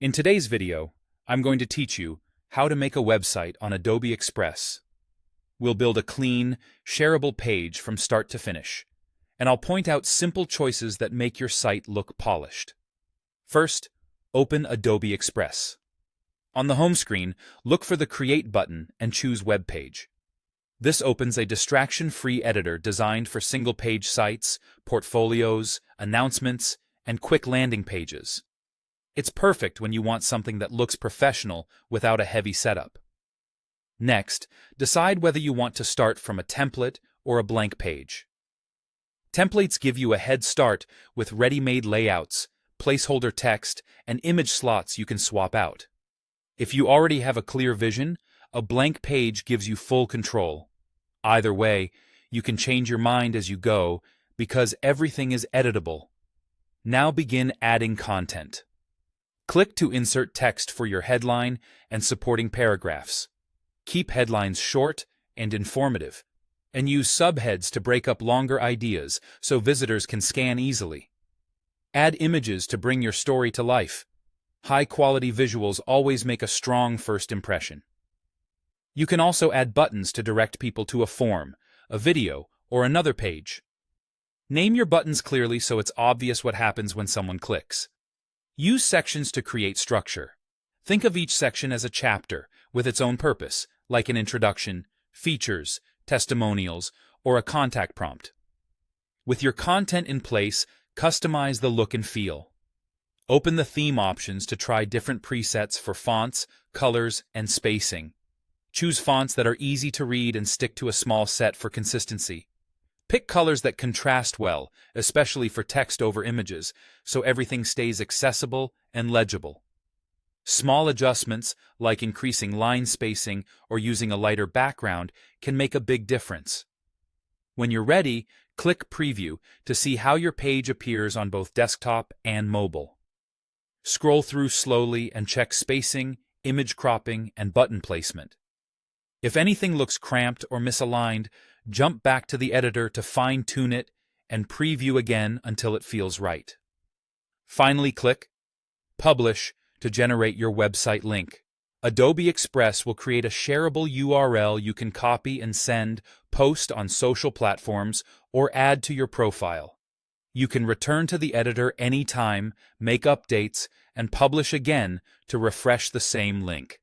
In today's video, I'm going to teach you how to make a website on Adobe Express. We'll build a clean, shareable page from start to finish, and I'll point out simple choices that make your site look polished. First, open Adobe Express. On the home screen, look for the Create button and choose Web Page. This opens a distraction-free editor designed for single-page sites, portfolios, announcements, and quick landing pages. It's perfect when you want something that looks professional without a heavy setup. Next, decide whether you want to start from a template or a blank page. Templates give you a head start with ready-made layouts, placeholder text, and image slots you can swap out. If you already have a clear vision, a blank page gives you full control. Either way, you can change your mind as you go because everything is editable. Now begin adding content. Click to insert text for your headline and supporting paragraphs. Keep headlines short and informative, and use subheads to break up longer ideas so visitors can scan easily. Add images to bring your story to life. High-quality visuals always make a strong first impression. You can also add buttons to direct people to a form, a video, or another page. Name your buttons clearly so it's obvious what happens when someone clicks. Use sections to create structure. Think of each section as a chapter with its own purpose, like an introduction, features, testimonials, or a contact prompt. With your content in place, customize the look and feel. Open the theme options to try different presets for fonts, colors, and spacing. Choose fonts that are easy to read and stick to a small set for consistency. Pick colors that contrast well, especially for text over images, so everything stays accessible and legible. Small adjustments, like increasing line spacing or using a lighter background, can make a big difference. When you're ready, click Preview to see how your page appears on both desktop and mobile. Scroll through slowly and check spacing, image cropping, and button placement. If anything looks cramped or misaligned, jump back to the editor to fine-tune it and preview again until it feels right. Finally, click Publish to generate your website link. Adobe Express will create a shareable URL you can copy and send, post on social platforms, or add to your profile. You can return to the editor anytime, make updates, and publish again to refresh the same link.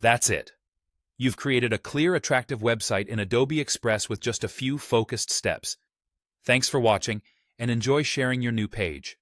That's it. You've created a clear, attractive website in Adobe Express with just a few focused steps. Thanks for watching, and enjoy sharing your new page.